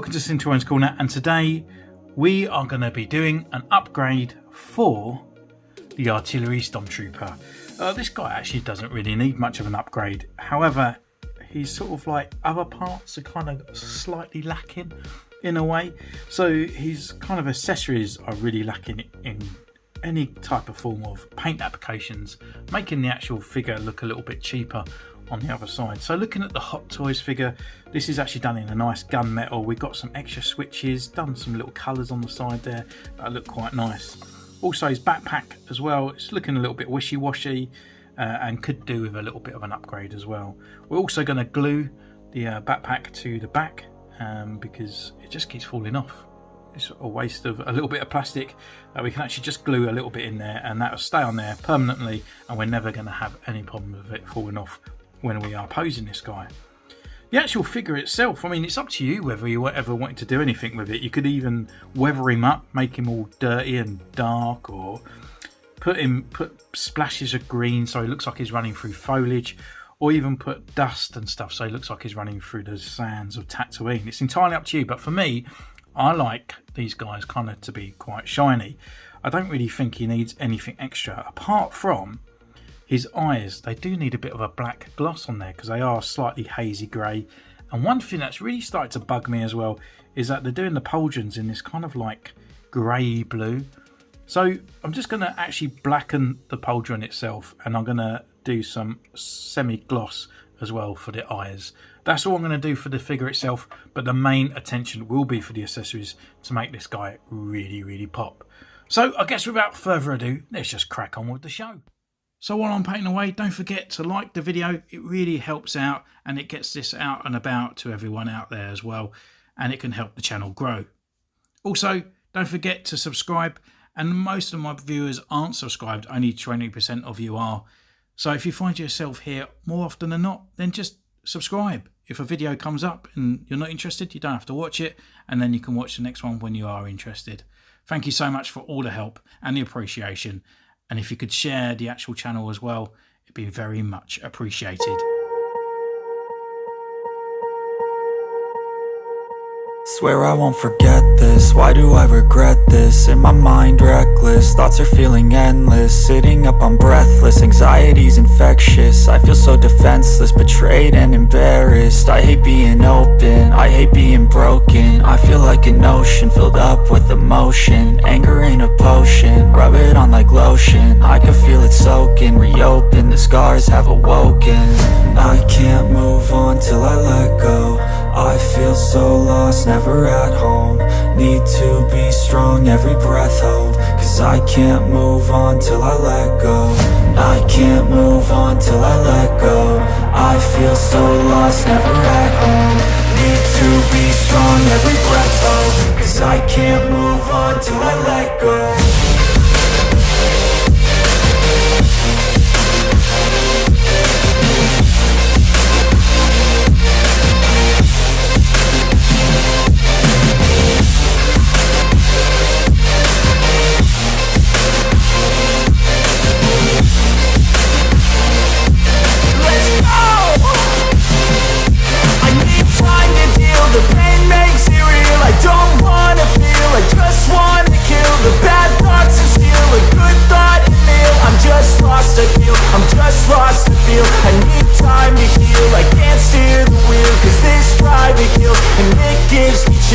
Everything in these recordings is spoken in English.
welcome to Centurion's Corner, and today we are going to be doing an upgrade for the Artillery Stormtrooper. This guy actually doesn't really need much of an upgrade, however he's sort of like other parts are kind of slightly lacking in a way, so his kind of accessories are really lacking in any type of form of paint applications, making the actual figure look a little bit cheaper on the other side. So looking at the Hot Toys figure, this is actually done in a nice gunmetal. We've got some extra switches, done some little colours on the side there that look quite nice. Also his backpack as well, it's looking a little bit wishy-washy and could do with a little bit of an upgrade as well. We're also going to glue the backpack to the back because it just keeps falling off. It's a waste of a little bit of plastic. We can actually just glue a little bit in there and that will stay on there permanently, and we're never going to have any problem with it falling off when we are posing this guy. The actual figure itself, I mean, it's up to you whether you ever wanted to do anything with it. You could even weather him up, make him all dirty and dark, or put splashes of green so he looks like he's running through foliage, or even put dust and stuff so he looks like he's running through the sands of Tatooine. It's entirely up to you, but for me, I like these guys kind of to be quite shiny. I don't really think he needs anything extra apart from his eyes. They do need a bit of a black gloss on there because they are slightly hazy grey. And one thing that's really started to bug me as well is that they're doing the pauldrons in this kind of like grey blue. So I'm just going to actually blacken the pauldron itself, and I'm going to do some semi-gloss as well for the eyes. That's all I'm going to do for the figure itself, but the main attention will be for the accessories to make this guy really pop. So I guess without further ado, let's just crack on with the show. So while I'm painting away, don't forget to like the video. It really helps out and it gets this out and about to everyone out there as well, and it can help the channel grow. Also, don't forget to subscribe, and most of my viewers aren't subscribed, only 20% of you are. So if you find yourself here more often than not, then just subscribe. If a video comes up and you're not interested, you don't have to watch it, and then you can watch the next one when you are interested. Thank you so much for all the help and the appreciation. And if you could share the actual channel as well, it'd be very much appreciated. Swear I won't forget this, why do I regret this? In my mind reckless, thoughts are feeling endless. Sitting up I'm breathless, anxiety's infectious. I feel so defenseless, betrayed and embarrassed. I hate being open, I hate being broken. I feel like an ocean filled up with emotion. Anger ain't a potion, rub it on like lotion. I can feel it soaking, reopen, the scars have awoken. I can't move on till I let go. I feel so lost, never at home. Need to be strong, every breath hold. Cause I can't move on till I let go. I can't move on till I let go. I feel so lost, never at home. Need to be strong, every breath hold. Cause I can't move on till I let go.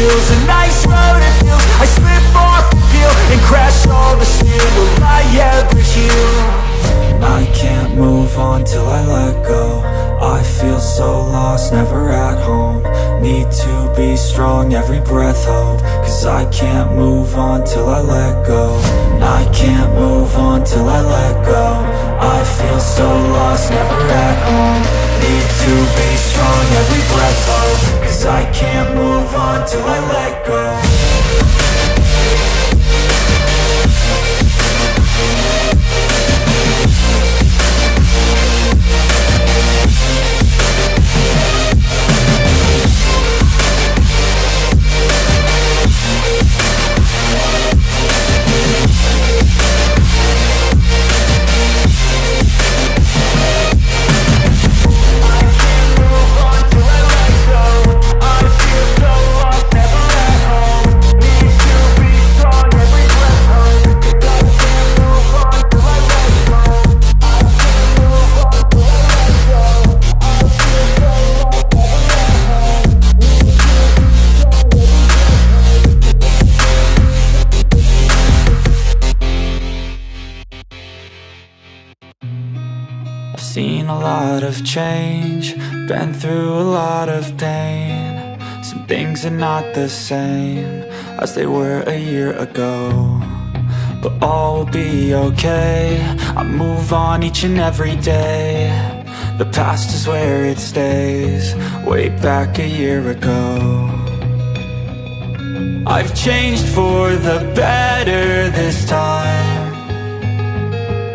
A nice road it feels. I slip off the peel and crash all the steel. Will I ever heal? I can't move on till I let go. I feel so lost, never at home. Need to be strong, every breath hold. Cause I can't move on till I let go. I can't move on till I let go. I feel so lost, never at home. Need to be strong, every breath hold. Cause I can't move on till I let go. I can't move on till I let go. I feel so lost, never I've seen a lot of change, been through a lot of pain. Some things are not the same as they were a year ago, but all will be okay. I move on each and every day. The past is where it stays, way back a year ago. I've changed for the better this time.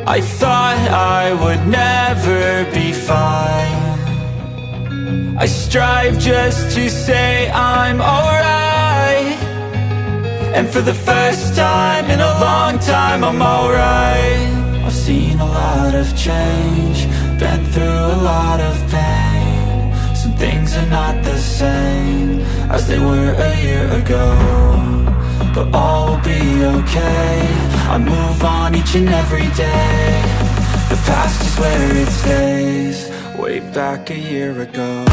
I thought I would never be fine. I strive just to say I'm alright, and for the first time in a long time I'm alright. I've seen a lot of change, been through a lot of pain. Some things are not the same as they were a year ago, but all will be okay. I move on each and every day. The past is where it stays, way back a year ago.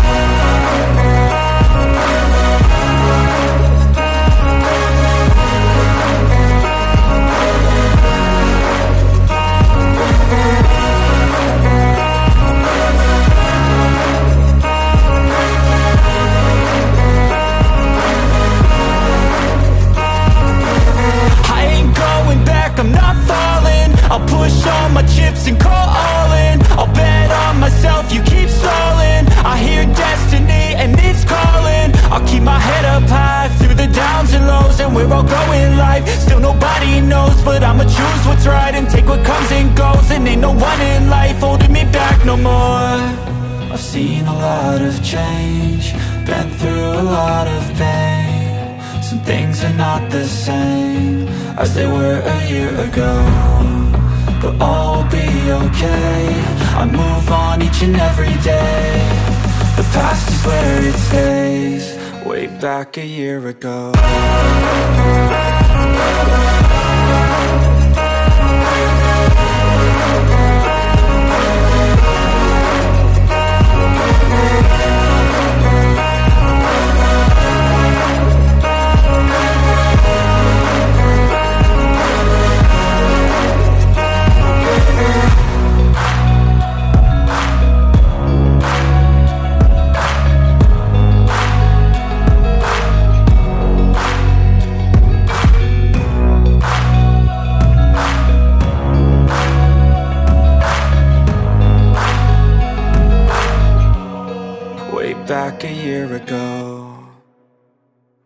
I'm not falling, I'll push all my chips and call all in. I'll bet on myself, you keep stalling. I hear destiny and it's calling. I'll keep my head up high through the downs and lows, and we're all growing life. Still nobody knows, but I'ma choose what's right and take what comes and goes. And ain't no one in life holding me back no more. I've seen a lot of change, been through a lot of pain. Some things are not the same as they were a year ago, but all will be okay. I move on each and every day. The past is where it stays, way back a year ago. Back a year ago.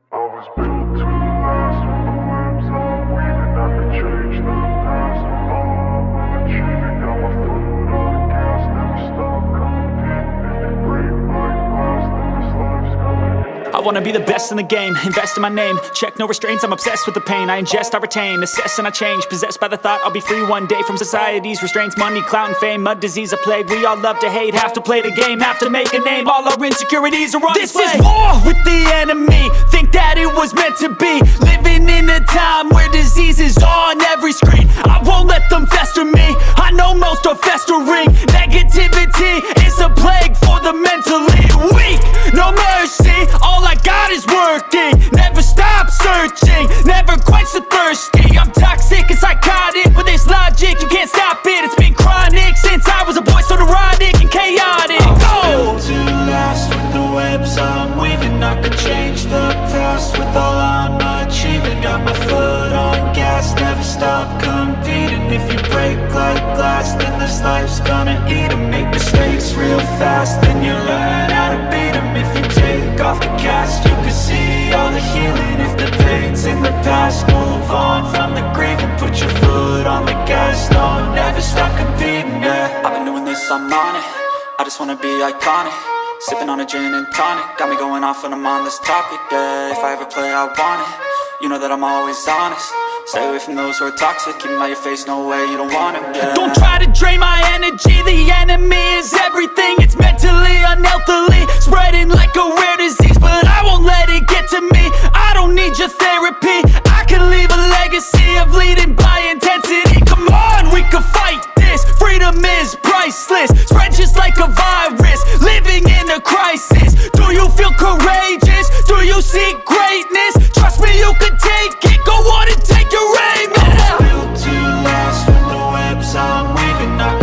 I was built to last with the webs I'm weaving. I could change the past with all I'm achieving. Got my foot on the gas, never stop competing. If you break like glass, then this life's gonna end. I wanna be the best in the game, invest in my name. Check no restraints, I'm obsessed with the pain. I ingest, I retain, assess and I change. Possessed by the thought I'll be free one day from society's restraints. Money, clout and fame, mud, disease, a plague. We all love to hate, have to play the game, have to make a name. All our insecurities are on display. This is war with the enemy, think that it was meant to be. Living in a time where disease is on every screen. I won't let them fester me, I know most are festering. Negativity is a plague for the mentally weak. No mercy, all I got is working. Never stop searching, never quench the thirsty. I'm toxic and psychotic, with this logic you can't stop it. It's been chronic since I was a boy, so neurotic and chaotic. Built to last with the webs I'm weaving. I could change the past with all I'm achieving. Got my foot on gas, never stop competing. If you break like glass, then this life's gonna eat 'em. Make mistakes real fast, then you learn how to beat 'em. If you take off the cast, you can see all the healing. If the pain's in the past, move on from the grieving. Put your foot on the gas, no, never stop competing, yeah. I've been doing this, I'm on it. I just wanna be iconic. Sipping on a gin and tonic, got me going off when I'm on this topic, yeah. If I ever play, I want it. You know that I'm always honest. Stay away from those who are toxic. Keep 'em out your face, no way, you don't want 'em, yeah. Don't try to drain my energy, the enemy is everything. It's mentally, unhealthily, spreading like a rare disease. But I won't let it get to me, I don't need your therapy. I can leave a legacy of leading by intensity. Come on, we can fight this, freedom is priceless. Spread just like a virus, living in a crisis. Do you feel courageous? Do you seek greatness? Trust me, you can take it, go on and take your aim, yeah. Built to last with the webs I'm weaving. I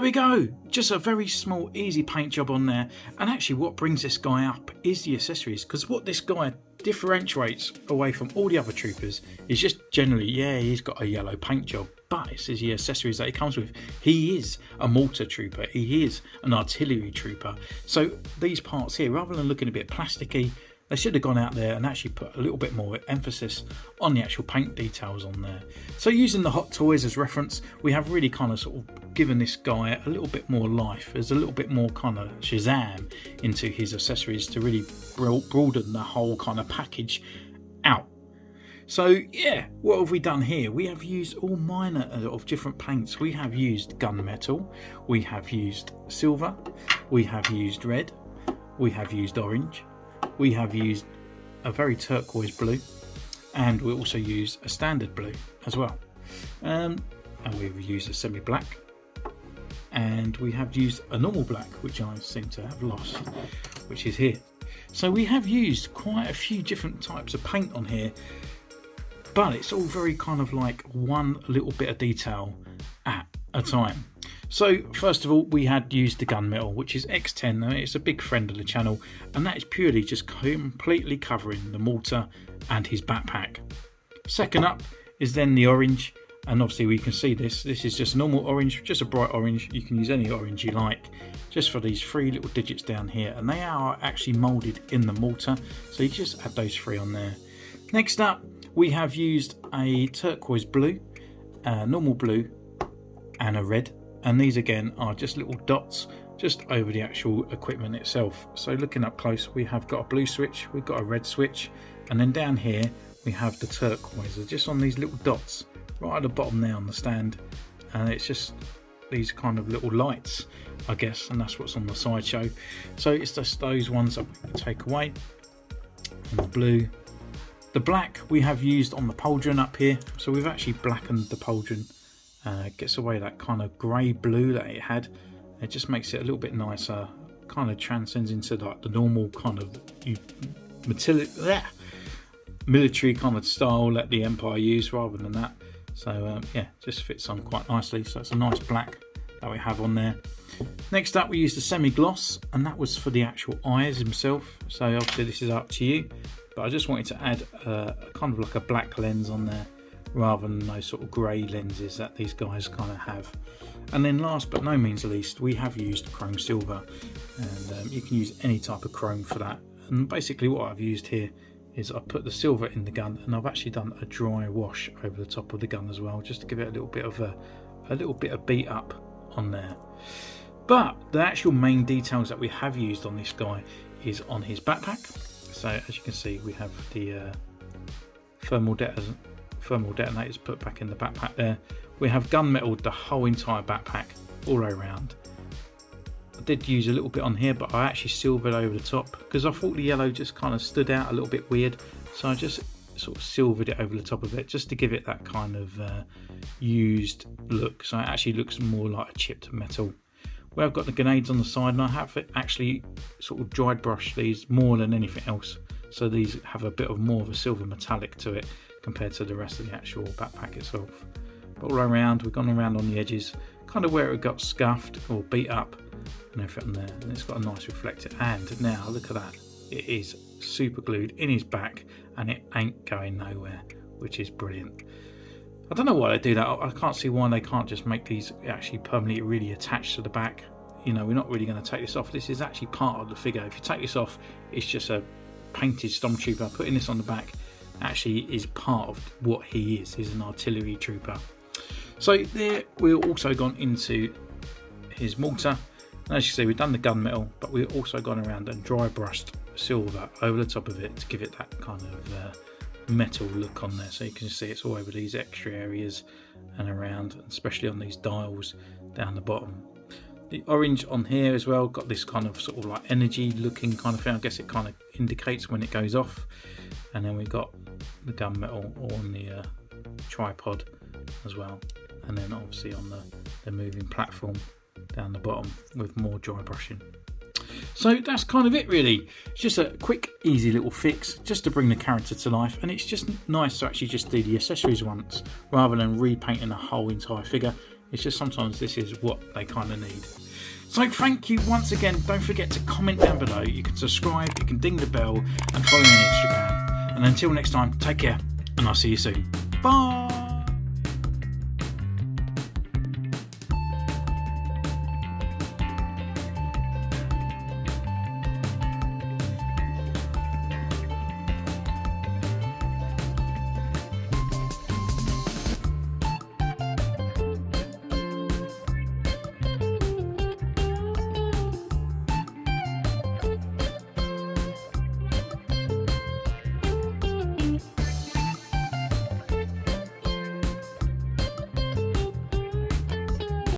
there we go, just a very small easy paint job on there. And actually what brings this guy up is the accessories, because what this guy differentiates away from all the other troopers is just generally, yeah, he's got a yellow paint job, but it's the accessories that he comes with. He is a mortar trooper, he is an artillery trooper. So these parts here, rather than looking a bit plasticky, they should have gone out there and actually put a little bit more emphasis on the actual paint details on there. So using the Hot Toys as reference, we have really kind of sort of given this guy a little bit more life. There's a little bit more kind of Shazam into his accessories to really broaden the whole kind of package out. So yeah, what have we done here? We have used all minor of different paints. We have used gunmetal, we have used silver, we have used red, we have used orange, we have used a very turquoise blue, and we also used a standard blue as well. And we've used a semi-black, and we have used a normal black, which I seem to have lost, which is here. So we have used quite a few different types of paint on here, but it's all very kind of like one little bit of detail at a time. So first of all, we had used the gunmetal, which is X10. and it's a big friend of the channel, and that is purely just completely covering the mortar and his backpack. Second up is then the orange, and obviously we can see this is just normal orange, just a bright orange. You can use any orange you like, just for these 3 little digits down here, and they are actually molded in the mortar, so you just add those 3 on there. Next up, we have used a turquoise blue, normal blue, and a red. And these again are just little dots just over the actual equipment itself. So looking up close, we have got a blue switch, we've got a red switch, and then down here we have the turquoise. They're just on these little dots right at the bottom there on the stand, and it's just these kind of little lights, I guess, and that's what's on the sideshow. So it's just those ones that we can take away. And the blue. The black we have used on the pauldron up here, so we've actually blackened the pauldron. Gets away that kind of grey blue that it had. It just makes it a little bit nicer, kind of transcends into like the normal kind of military kind of style that the Empire used rather than that. So yeah, just fits on quite nicely. So it's a nice black that we have on there. Next up, we used the semi-gloss, and that was for the actual eyes himself. So obviously this is up to you, but I just wanted to add a kind of like a black lens on there, rather than those sort of grey lenses that these guys kind of have. And then last but no means least, we have used chrome silver, and you can use any type of chrome for that. And basically what I've used here is I've put the silver in the gun, and I've actually done a dry wash over the top of the gun as well, just to give it a little bit of beat up on there. But the actual main details that we have used on this guy is on his backpack. So as you can see, we have the thermal detonators put back in the backpack there. We have gunmetal the whole entire backpack all the way around. I did use a little bit on here, but I actually silvered over the top because I thought the yellow just kind of stood out a little bit weird, so I just sort of silvered it over the top of it just to give it that kind of used look, so it actually looks more like a chipped metal. Where I've got the grenades on the side, and I have actually sort of dried brushed these more than anything else, so these have a bit of more of a silver metallic to it compared to the rest of the actual backpack itself. But all around, we've gone around on the edges, kind of where it got scuffed or beat up and everything there, and it's got a nice reflector. And now look at that, it is super glued in his back and it ain't going nowhere, which is brilliant. I don't know why they do that. I can't see why they can't just make these actually permanently really attached to the back. You know, we're not really going to take this off. This is actually part of the figure. If you take this off, it's just a painted Stormtrooper. Putting this on the back actually is part of what he is. He's an artillery trooper. So there, we've also gone into his mortar. And as you see, we've done the gunmetal, but we've also gone around and dry brushed silver over the top of it to give it that kind of metal look on there. So you can see it's all over these extra areas and around, especially on these dials down the bottom. The orange on here as well got this kind of sort of like energy looking kind of thing. I guess it kind of indicates when it goes off. And then we've got the gunmetal on the tripod as well, and then obviously on the moving platform down the bottom with more dry brushing. So that's kind of it really. It's just a quick easy little fix just to bring the character to life, and it's just nice to actually just do the accessories once rather than repainting the whole entire figure. It's just sometimes this is what they kind of need. So thank you once again. Don't forget to comment down below. You can subscribe, you can ding the bell and follow me on Instagram. And until next time, take care and I'll see you soon. Bye.